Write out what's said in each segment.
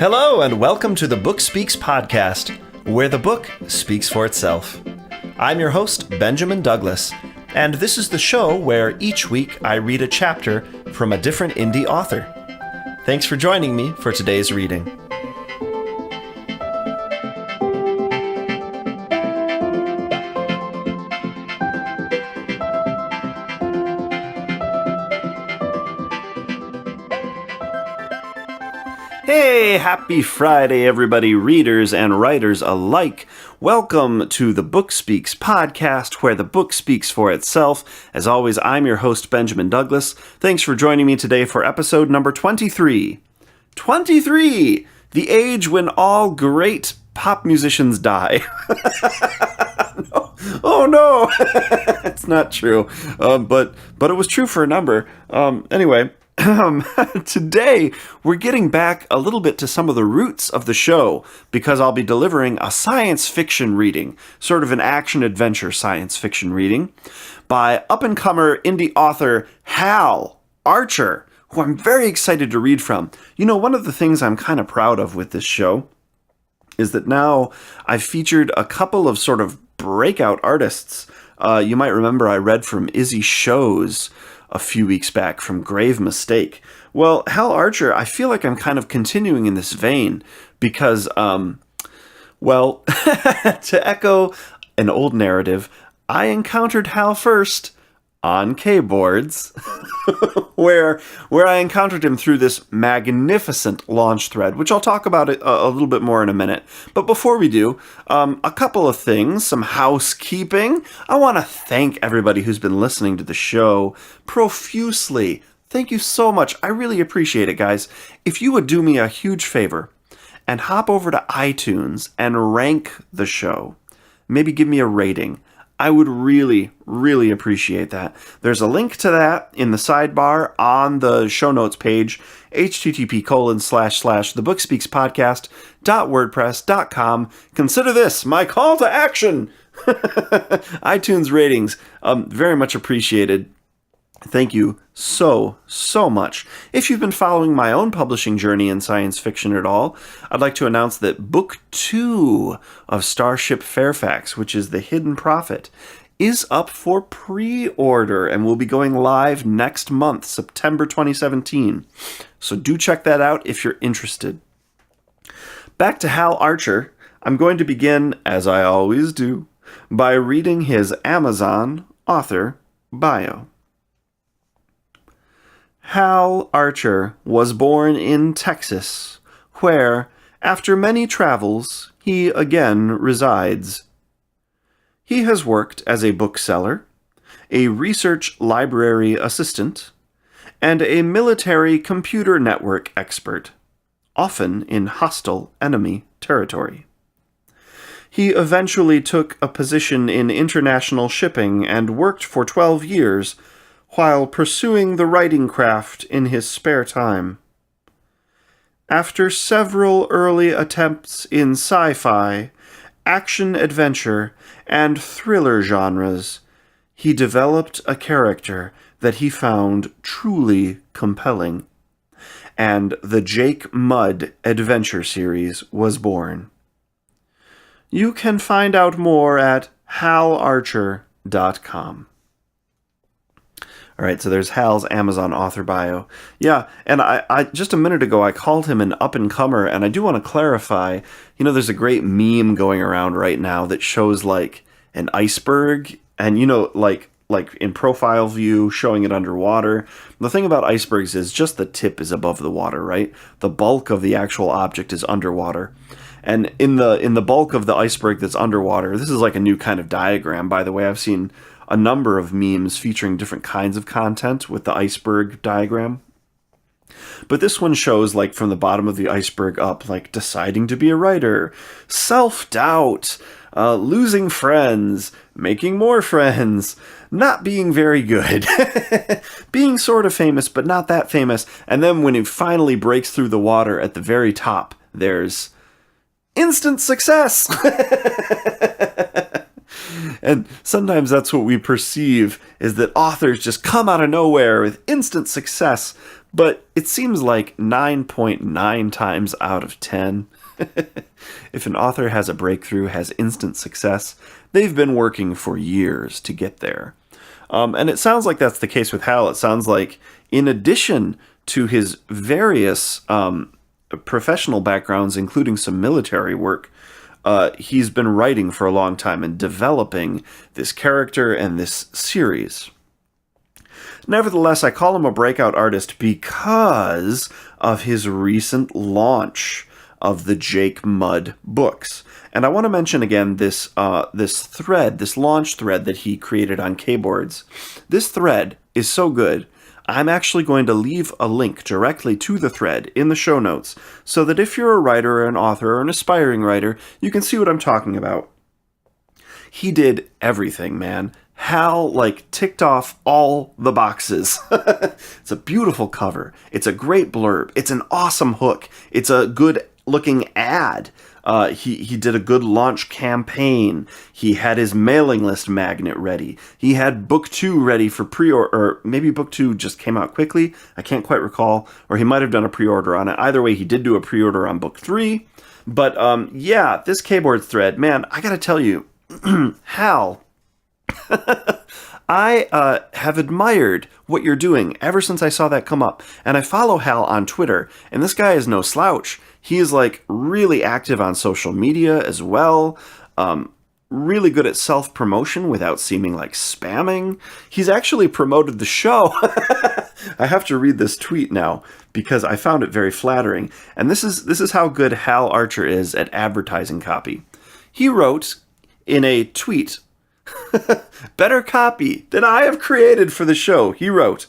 Hello, and welcome to the Book Speaks podcast, where the book speaks for itself. I'm your host, Benjamin Douglas, and this is the show where each week I read a chapter from a different indie author. Thanks for joining me for today's reading. Hey, happy Friday, everybody, readers and writers alike. Welcome to the Book Speaks podcast, where the book speaks for itself. As always, I'm your host, Benjamin Douglas. Thanks for joining me today for episode number 23. 23! The age when all great pop musicians die. No. Oh no! It's not true. But it was true for a number. Anyway. Today, we're getting back a little bit to some of the roots of the show, because I'll be delivering a science fiction reading, sort of an action-adventure science fiction reading, by up-and-comer indie author Hal Archer, who I'm very excited to read from. You know, one of the things I'm kind of proud of with this show is that now I've featured a couple of sort of breakout artists. You might remember I read from Izzy Shows a few weeks back from Grave Mistake. Well, Hal Archer, I feel like I'm kind of continuing in this vein because, to echo an old narrative, I encountered Hal first on keyboards, where I encountered him through this magnificent launch thread, which I'll talk about it a little bit more in a minute. But before we do, a couple of things, some housekeeping. I want to thank everybody who's been listening to the show profusely. Thank you so much. I really appreciate it, guys. If you would do me a huge favor and hop over to iTunes and rank the show, maybe give me a rating, I would really, really appreciate that. There's a link to that in the sidebar on the show notes page, http://thebookspeakspodcast.wordpress.com. Consider this my call to action. iTunes ratings, very much appreciated. Thank you so much. If you've been following my own publishing journey in science fiction at all, I'd like to announce that Book 2 of Starship Fairfax, which is The Hidden Prophet, is up for pre-order and will be going live next month, September 2017. So do check that out if you're interested. Back to Hal Archer, I'm going to begin, as I always do, by reading his Amazon author bio. Hal Archer was born in Texas, where, after many travels, he again resides. He has worked as a bookseller, a research library assistant, and a military computer network expert, often in hostile enemy territory. He eventually took a position in international shipping and worked for 12 years while pursuing the writing craft in his spare time. After several early attempts in sci-fi, action-adventure, and thriller genres, he developed a character that he found truly compelling, and the Jake Mudd adventure series was born. You can find out more at halarcher.com. All right, so there's Hal's Amazon author bio. Yeah, and I just a minute ago, I called him an up-and-comer, and I do want to clarify, there's a great meme going around right now that shows, like, an iceberg, and, like in profile view, showing it underwater. The thing about icebergs is just the tip is above the water, right? The bulk of the actual object is underwater. And in the bulk of the iceberg that's underwater, this is like a new kind of diagram, by the way. I've seen a number of memes featuring different kinds of content with the iceberg diagram. But this one shows, like, from the bottom of the iceberg up, like, deciding to be a writer, self-doubt, losing friends, making more friends, not being very good, being sort of famous, but not that famous. And then when it finally breaks through the water at the very top, there's instant success. And sometimes that's what we perceive, is that authors just come out of nowhere with instant success. But it seems like 9.9 times out of 10, if an author has a breakthrough, has instant success, they've been working for years to get there. And it sounds like that's the case with Hal. It sounds like, in addition to his various professional backgrounds, including some military work, he's been writing for a long time and developing this character and this series. Nevertheless, I call him a breakout artist because of his recent launch of the Jake Mudd books. And I want to mention again this launch thread that he created on Kboards. This thread is so good, I'm actually going to leave a link directly to the thread in the show notes, so that if you're a writer or an author or an aspiring writer, you can see what I'm talking about. He did everything, man. Hal, ticked off all the boxes. It's a beautiful cover. It's a great blurb. It's an awesome hook. It's a good-looking ad. He did a good launch campaign. He had his mailing list magnet ready. He had book 2 ready for pre-order, or maybe book 2 just came out quickly. I can't quite recall. Or he might have done a pre-order on it. Either way, he did do a pre-order on book 3. But, this Kboards thread, man, I gotta tell you, Hal, I have admired what you're doing ever since I saw that come up. And I follow Hal on Twitter, and this guy is no slouch. He is really active on social media as well. Really good at self-promotion without seeming like spamming. He's actually promoted the show. I have to read this tweet now because I found it very flattering. And this is how good Hal Archer is at advertising copy. He wrote in a tweet, better copy than I have created for the show. He wrote,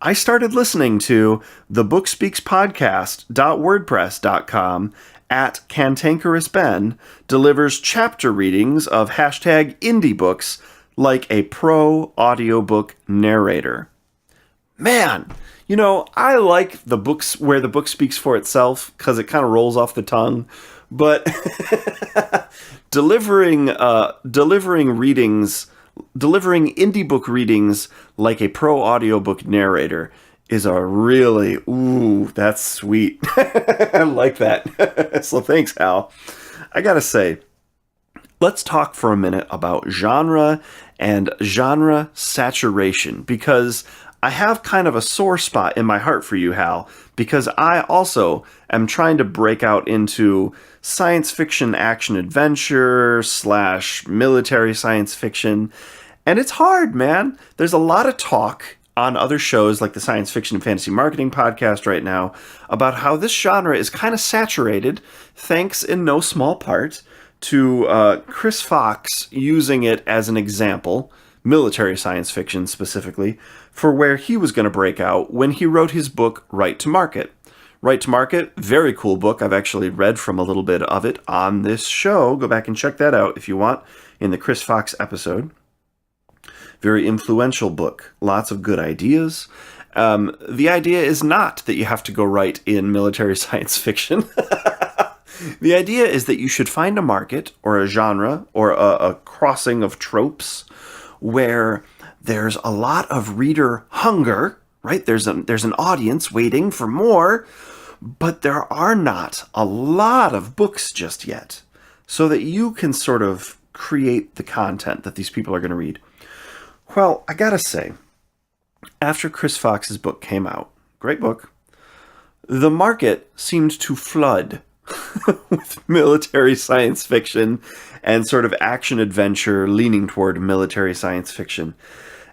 I started listening to the bookspeakspodcast.wordpress.com at Cantankerous Ben delivers chapter readings of hashtag indie books like a pro audiobook narrator. Man, I like the books where the book speaks for itself because it kind of rolls off the tongue. But delivering indie book readings like a pro audiobook narrator is a really, that's sweet. I like that. So thanks, Hal. I gotta say, let's talk for a minute about genre and genre saturation, because I have kind of a sore spot in my heart for you, Hal, because I also am trying to break out into science fiction action adventure / military science fiction. And it's hard, man. There's a lot of talk on other shows like the Science Fiction and Fantasy Marketing podcast right now about how this genre is kind of saturated, thanks in no small part to Chris Fox using it as an example, military science fiction specifically, for where he was going to break out when he wrote his book Right to Market. Right to Market, very cool book. I've actually read from a little bit of it on this show. Go back and check that out if you want in the Chris Fox episode. Very influential book. Lots of good ideas. The idea is not that you have to go write in military science fiction. The idea is that you should find a market or a genre or a crossing of tropes where there's a lot of reader hunger, right? There's an audience waiting for more, but there are not a lot of books just yet, so that you can sort of create the content that these people are going to read. Well, I gotta say, after Chris Fox's book came out, great book, the market seemed to flood with military science fiction and sort of action-adventure leaning toward military science fiction.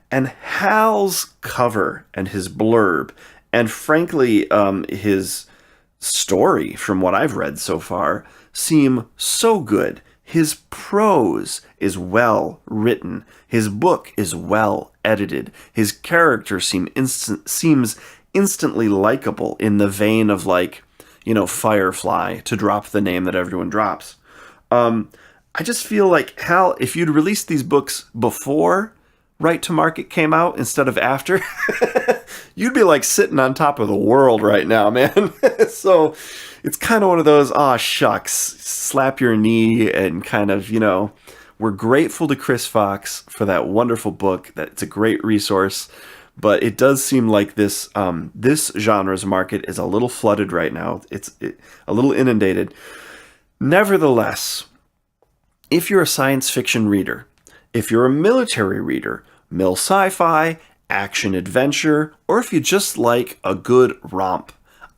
And Hal's cover and his blurb, and frankly, his story, from what I've read so far, seem so good. His prose is well written. His book is well edited. His character seems instantly likable in the vein of Firefly, to drop the name that everyone drops. I just feel like, Hal, if you'd released these books before Right to Market came out instead of after, you'd be sitting on top of the world right now, man. So it's kind of one of those, shucks, slap your knee and kind of, We're grateful to Chris Fox for that wonderful book. That it's a great resource, but it does seem like this genre's market is a little flooded right now. It's a little inundated. Nevertheless, if you're a science fiction reader, if you're a military reader, mil sci-fi, action adventure, or if you just like a good romp,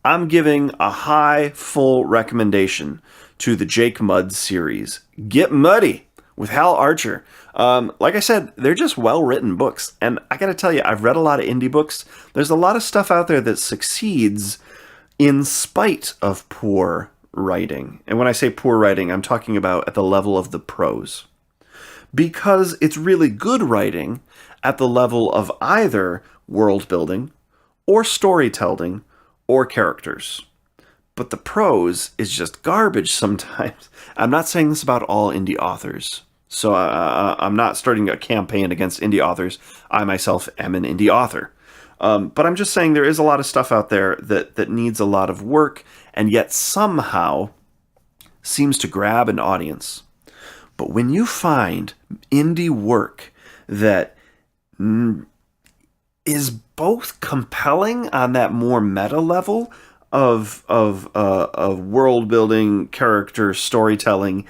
I'm giving a high, full recommendation to the Jake Mudd series. Get Muddy with Hal Archer. Like I said, they're just well-written books. And I gotta tell you, I've read a lot of indie books. There's a lot of stuff out there that succeeds in spite of poor writing. And when I say poor writing, I'm talking about at the level of the prose. Because it's really good writing at the level of either world building or storytelling or characters. But the prose is just garbage sometimes. I'm not saying this about all indie authors. So I'm not starting a campaign against indie authors. I myself am an indie author. But I'm just saying there is a lot of stuff out there that needs a lot of work and yet somehow seems to grab an audience. But when you find indie work that is both compelling on that more meta level of world building, character storytelling,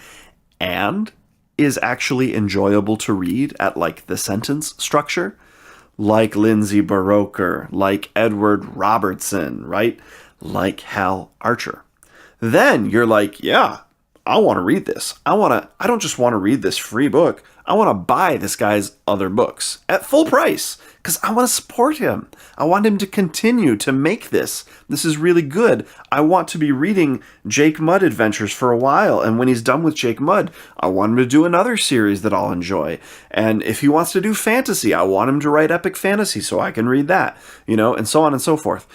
and is actually enjoyable to read at like the sentence structure, like Lindsay Buroker, like Edward Robertson, right? Like Hal Archer. Then you're like, yeah, I want to read this. I don't just want to read this free book. I want to buy this guy's other books at full price because I want to support him. I want him to continue to make this. This is really good. I want to be reading Jake Mudd adventures for a while. And when he's done with Jake Mudd, I want him to do another series that I'll enjoy. And if he wants to do fantasy, I want him to write epic fantasy so I can read that, and so on and so forth.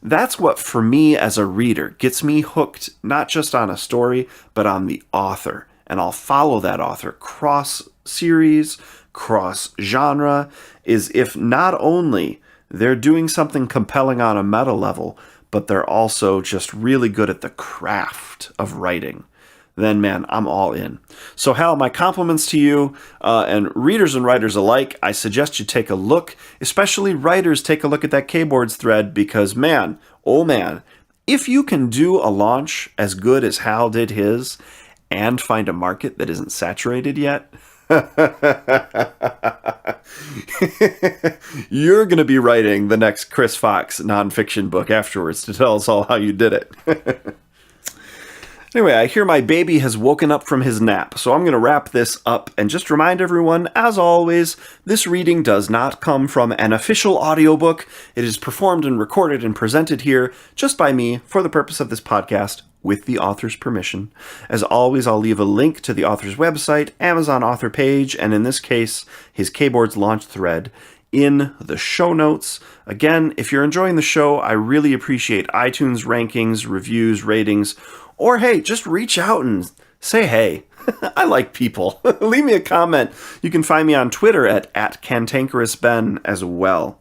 That's what, for me as a reader, gets me hooked, not just on a story, but on the author. And I'll follow that author cross-series, cross-genre, is if not only they're doing something compelling on a meta level, but they're also just really good at the craft of writing. Then, man, I'm all in. So, Hal, my compliments to you, and readers and writers alike. I suggest you take a look, especially writers, take a look at that Kboards thread, because, man, oh man, if you can do a launch as good as Hal did his, and find a market that isn't saturated yet, you're going to be writing the next Chris Fox nonfiction book afterwards to tell us all how you did it. Anyway, I hear my baby has woken up from his nap, so I'm going to wrap this up and just remind everyone, as always, this reading does not come from an official audiobook. It is performed and recorded and presented here just by me for the purpose of this podcast with the author's permission. As always, I'll leave a link to the author's website, Amazon author page, and in this case, his Kboards launch thread in the show notes. Again, if you're enjoying the show, I really appreciate iTunes rankings, reviews, ratings, or hey, just reach out and say hey. I like people. Leave me a comment. You can find me on Twitter at @CantankerousBen as well.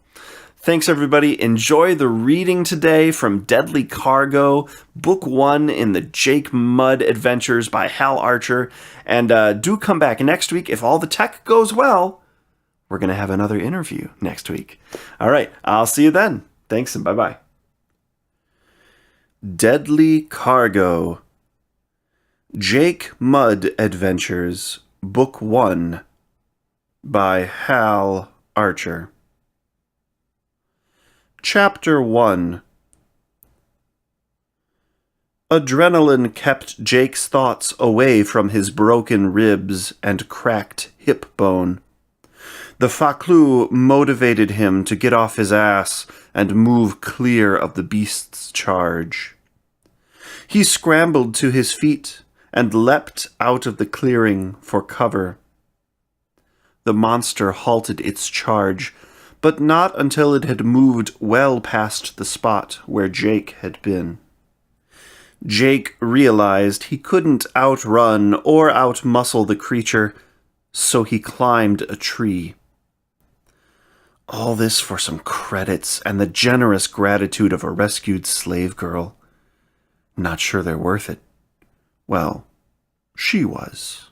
Thanks, everybody. Enjoy the reading today from Deadly Cargo, Book 1 in the Jake Mudd Adventures by Hal Archer. And do come back next week. If all the tech goes well, we're going to have another interview next week. All right, I'll see you then. Thanks, and bye-bye. Deadly Cargo, Jake Mudd Adventures, Book 1 by Hal Archer. Chapter 1. Adrenaline kept Jake's thoughts away from his broken ribs and cracked hip bone. The Faklu motivated him to get off his ass and move clear of the beast's charge. He scrambled to his feet and leapt out of the clearing for cover. The monster halted its charge, but not until it had moved well past the spot where Jake had been. Jake realized he couldn't outrun or outmuscle the creature, so he climbed a tree. All this for some credits and the generous gratitude of a rescued slave girl. Not sure they're worth it. Well, she was.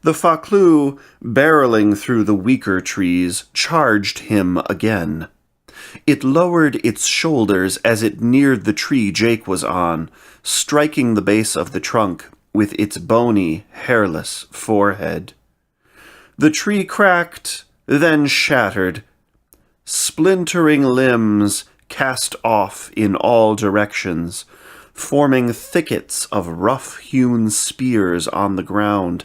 The Faklu, barreling through the weaker trees, charged him again. It lowered its shoulders as it neared the tree Jake was on, striking the base of the trunk with its bony, hairless forehead. The tree cracked, then shattered. Splintering limbs cast off in all directions, forming thickets of rough-hewn spears on the ground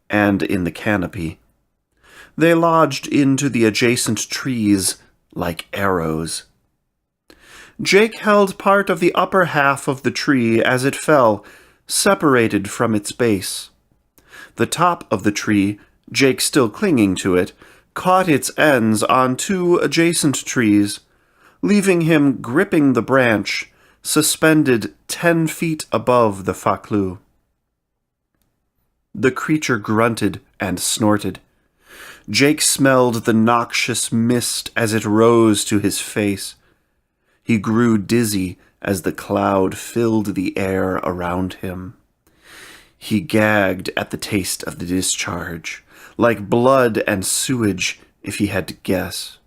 and in the canopy. They lodged into the adjacent trees like arrows. Jake held part of the upper half of the tree as it fell, separated from its base. The top of the tree, Jake still clinging to it, caught its ends on two adjacent trees, leaving him gripping the branch, suspended 10 feet above the Faklu. The creature grunted and snorted. Jake smelled the noxious mist as it rose to his face. He grew dizzy as the cloud filled the air around him. He gagged at the taste of the discharge, like blood and sewage, if he had to guess.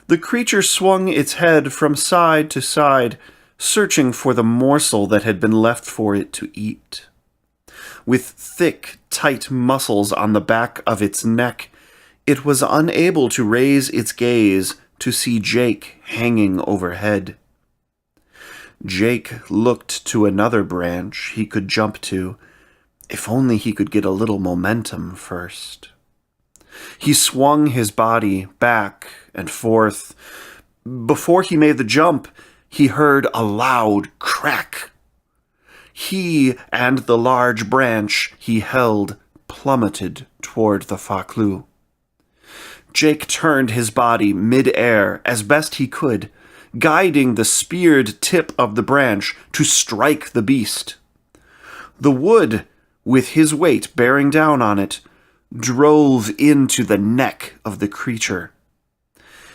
The creature swung its head from side to side, searching for the morsel that had been left for it to eat. With thick, tight muscles on the back of its neck, it was unable to raise its gaze to see Jake hanging overhead. Jake looked to another branch he could jump to, if only he could get a little momentum first. He swung his body back and forth. Before he made the jump, he heard a loud crack. He and the large branch he held plummeted toward the Faklu. Jake turned his body mid-air as best he could, guiding the speared tip of the branch to strike the beast. The wood, with his weight bearing down on it, drove into the neck of the creature.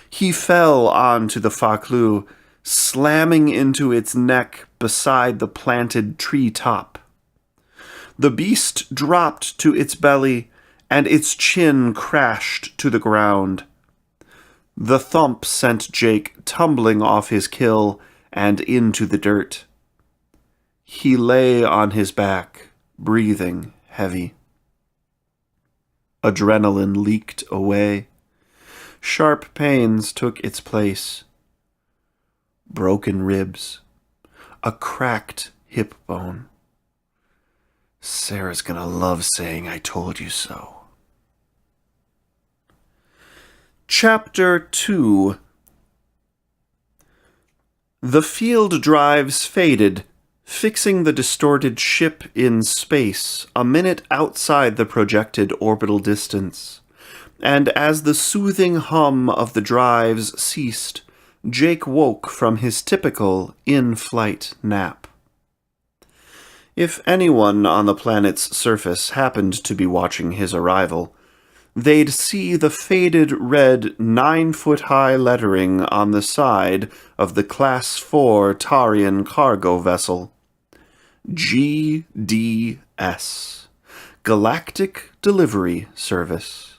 He fell onto the Faklu, slamming into its neck beside the planted tree top. The beast dropped to its belly, and its chin crashed to the ground. The thump sent Jake tumbling off his kill and into the dirt. He lay on his back, breathing heavy. Adrenaline leaked away. Sharp pains took its place. Broken ribs. A cracked hip bone. Sarah's gonna love saying I told you so. Chapter 2. The field drives faded, fixing the distorted ship in space a minute outside the projected orbital distance. And as the soothing hum of the drives ceased, Jake woke from his typical in-flight nap. If anyone on the planet's surface happened to be watching his arrival, they'd see the faded red 9-foot-high lettering on the side of the Class 4 Tarian cargo vessel. GDS, Galactic Delivery Service.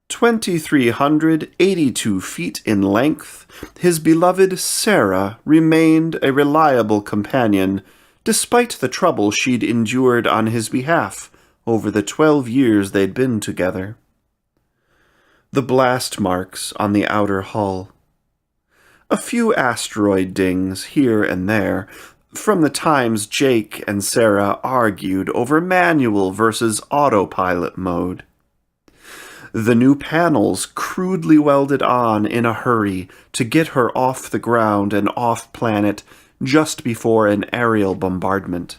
2,382 feet in length, his beloved Sarah remained a reliable companion, despite the trouble she'd endured on his behalf over the 12 years they'd been together. The blast marks on the outer hull. A few asteroid dings here and there, from the times Jake and Sarah argued over manual versus autopilot mode. The new panels crudely welded on in a hurry to get her off the ground and off planet just before an aerial bombardment.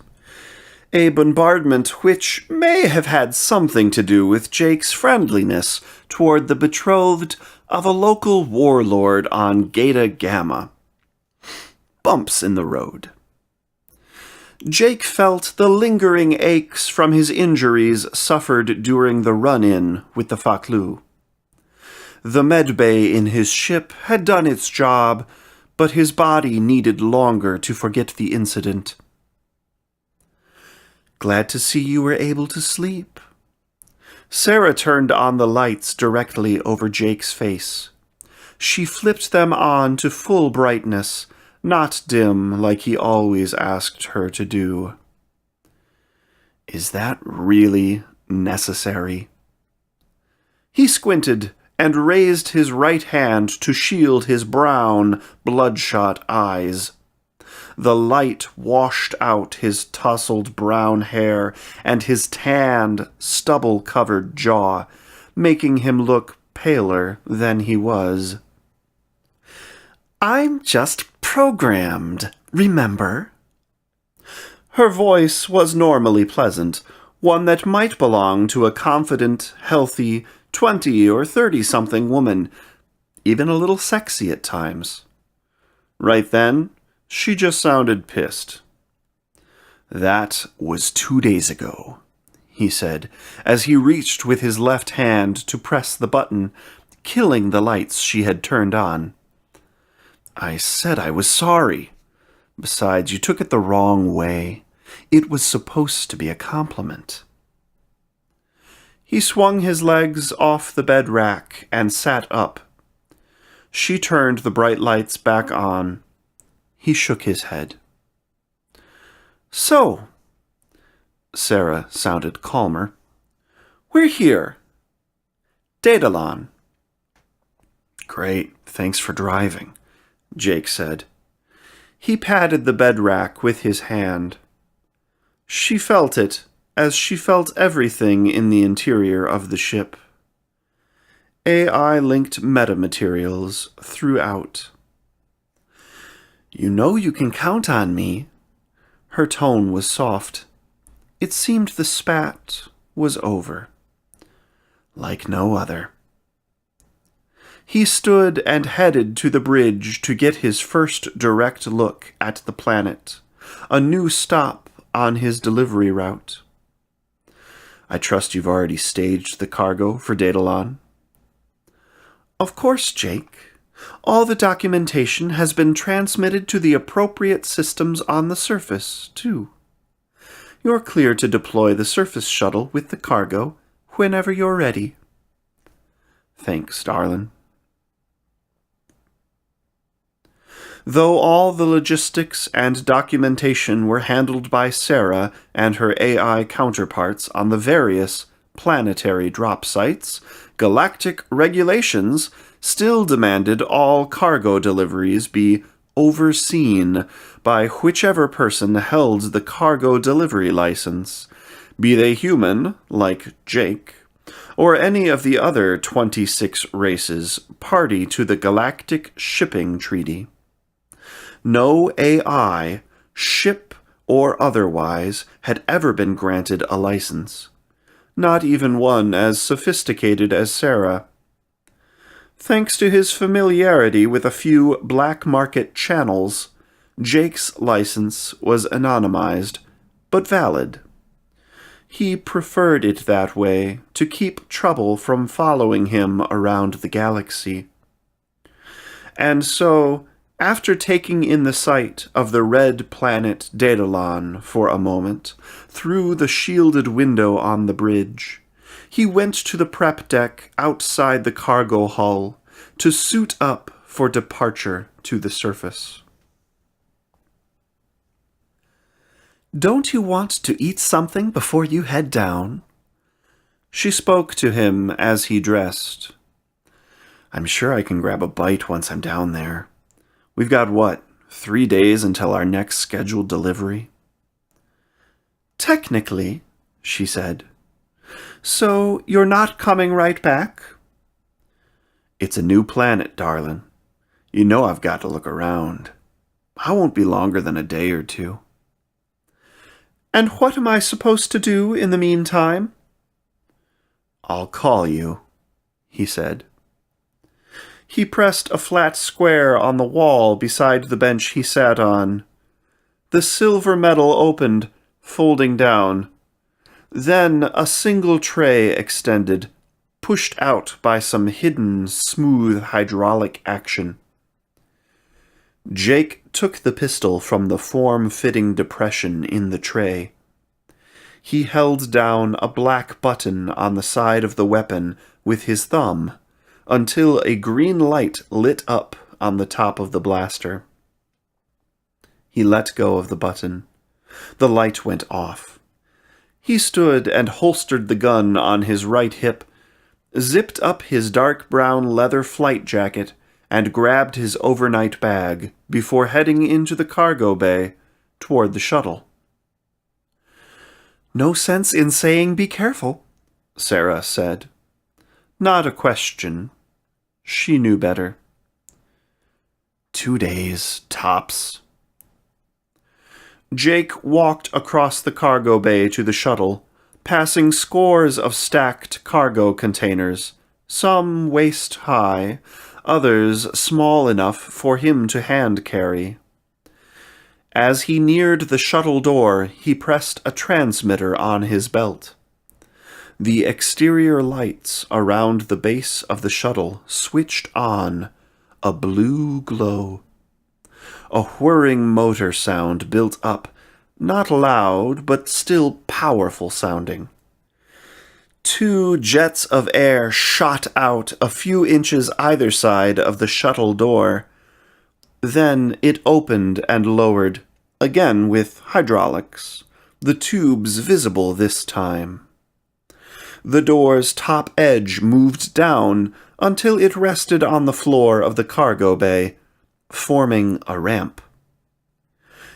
A bombardment which may have had something to do with Jake's friendliness toward the betrothed of a local warlord on Geta Gamma. Bumps in the road. Jake felt the lingering aches from his injuries suffered during the run-in with the Faklu. The medbay in his ship had done its job, but his body needed longer to forget the incident. Glad to see you were able to sleep. Sarah turned on the lights directly over Jake's face. She flipped them on to full brightness, not dim like he always asked her to do. Is that really necessary? He squinted and raised his right hand to shield his brown, bloodshot eyes. The light washed out his tousled brown hair and his tanned, stubble-covered jaw, making him look paler than he was. I'm just programmed, remember? Her voice was normally pleasant, one that might belong to a confident, healthy, 20 or 30-something woman, even a little sexy at times. Right then, she just sounded pissed. That was 2 days ago, he said, as he reached with his left hand to press the button, killing the lights she had turned on. I said I was sorry. Besides, you took it the wrong way. It was supposed to be a compliment. He swung his legs off the bed rack and sat up. She turned the bright lights back on. He shook his head. So, Sarah sounded calmer. We're here. Daedalon. Great, thanks for driving, Jake said. He patted the bed rack with his hand. She felt it, as she felt everything in the interior of the ship. AI-linked metamaterials throughout. You know you can count on me. Her tone was soft. It seemed the spat was over. Like no other. He stood and headed to the bridge to get his first direct look at the planet, a new stop on his delivery route. I trust you've already staged the cargo for Daedalon? Of course, Jake. All the documentation has been transmitted to the appropriate systems on the surface, too. You're clear to deploy the surface shuttle with the cargo whenever you're ready. Thanks, darling. Though all the logistics and documentation were handled by Sarah and her AI counterparts on the various planetary drop sites, galactic regulations still demanded all cargo deliveries be overseen by whichever person held the cargo delivery license, be they human, like Jake, or any of the other 26 races party to the Galactic Shipping Treaty. No AI, ship or otherwise, had ever been granted a license, not even one as sophisticated as Sarah. Thanks to his familiarity with a few black market channels, Jake's license was anonymized, but valid. He preferred it that way to keep trouble from following him around the galaxy. And so, after taking in the sight of the red planet Daedalon for a moment, through the shielded window on the bridge, he went to the prep deck outside the cargo hull to suit up for departure to the surface. Don't you want to eat something before you head down? She spoke to him as he dressed. I'm sure I can grab a bite once I'm down there. We've got, 3 days until our next scheduled delivery? Technically, she said. So you're not coming right back? It's a new planet, darling. You know I've got to look around. I won't be longer than a day or two. And what am I supposed to do in the meantime? I'll call you, he said. He pressed a flat square on the wall beside the bench he sat on. The silver metal opened, folding down. Then a single tray extended, pushed out by some hidden, smooth hydraulic action. Jake took the pistol from the form-fitting depression in the tray. He held down a black button on the side of the weapon with his thumb until a green light lit up on the top of the blaster. He let go of the button. The light went off. He stood and holstered the gun on his right hip, zipped up his dark brown leather flight jacket, and grabbed his overnight bag before heading into the cargo bay toward the shuttle. "No sense in saying be careful," Sarah said. Not a question. She knew better. 2 days, tops. Jake walked across the cargo bay to the shuttle, passing scores of stacked cargo containers, some waist-high, others small enough for him to hand-carry. As he neared the shuttle door, he pressed a transmitter on his belt. The exterior lights around the base of the shuttle switched on, a blue glow. A whirring motor sound built up, not loud, but still powerful sounding. 2 jets of air shot out a few inches either side of the shuttle door. Then it opened and lowered, again with hydraulics, the tubes visible this time. The door's top edge moved down until it rested on the floor of the cargo bay, forming a ramp.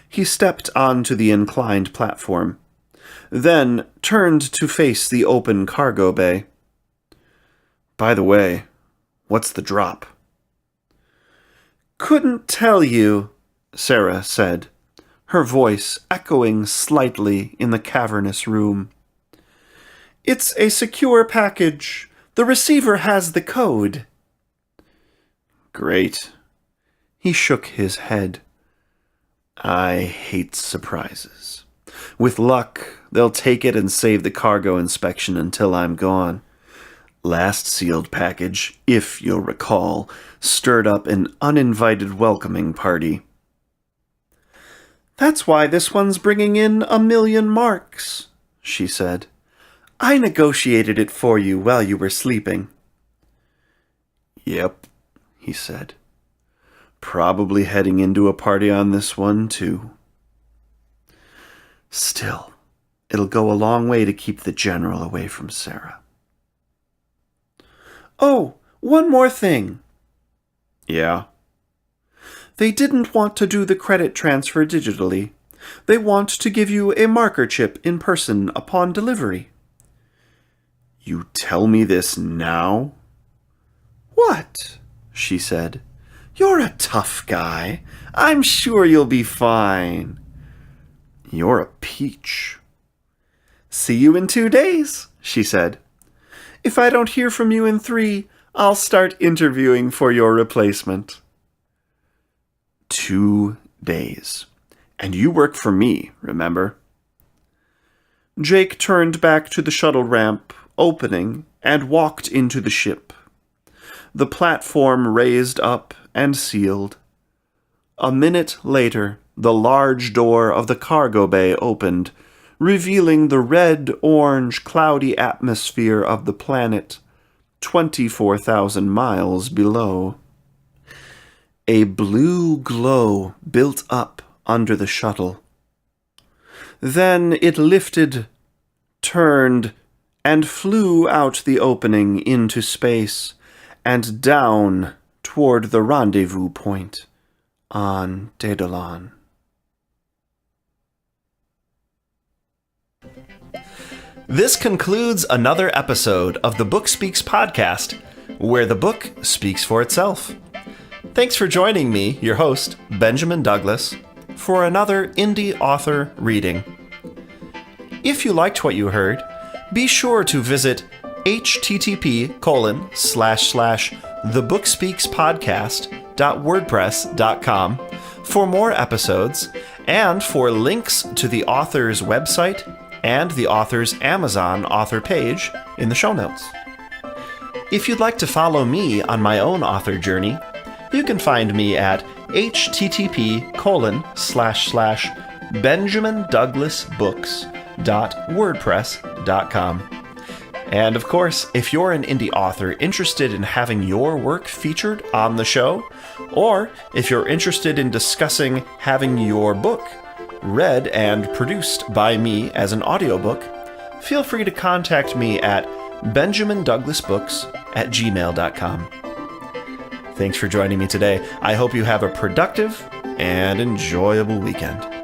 He stepped onto the inclined platform, then turned to face the open cargo bay. "By the way, what's the drop?" "Couldn't tell you," Sarah said, her voice echoing slightly in the cavernous room. "It's a secure package. The receiver has the code." "Great." He shook his head. "I hate surprises. With luck, they'll take it and save the cargo inspection until I'm gone. Last sealed package, if you'll recall, stirred up an uninvited welcoming party." "That's why this one's bringing in 1,000,000 marks," she said. "I negotiated it for you while you were sleeping." "Yep," he said. "Probably heading into a party on this one, too." "Still, it'll go a long way to keep the General away from Sarah." "Oh, one more thing." "Yeah?" "They didn't want to do the credit transfer digitally. They want to give you a marker chip in person upon delivery." "You tell me this now?" "What?" she said. "You're a tough guy. I'm sure you'll be fine." "You're a peach." "See you in 2 days," she said. "If I don't hear from you in 3, I'll start interviewing for your replacement." 2 days. And you work for me, remember? Jake turned back to the shuttle ramp, opening, and walked into the ship. The platform raised up and sealed. A minute later, the large door of the cargo bay opened, revealing the red-orange cloudy atmosphere of the planet, 24,000 miles below. A blue glow built up under the shuttle. Then it lifted, turned, and flew out the opening into space and down toward the rendezvous point on Daedalon. This concludes another episode of the Book Speaks podcast, where the book speaks for itself. Thanks for joining me, your host, Benjamin Douglas, for another indie author reading. If you liked what you heard, be sure to visit http://thebookspeakspodcast.wordpress.com for more episodes and for links to the author's website and the author's Amazon author page in the show notes. If you'd like to follow me on my own author journey, you can find me at http://benjamindouglasbooks.com benjamindouglas.wordpress.com. And of course, if you're an indie author interested in having your work featured on the show, or if you're interested in discussing having your book read and produced by me as an audiobook, feel free to contact me at benjamindouglasbooks@gmail.com. Thanks for joining me today. I hope you have a productive and enjoyable weekend.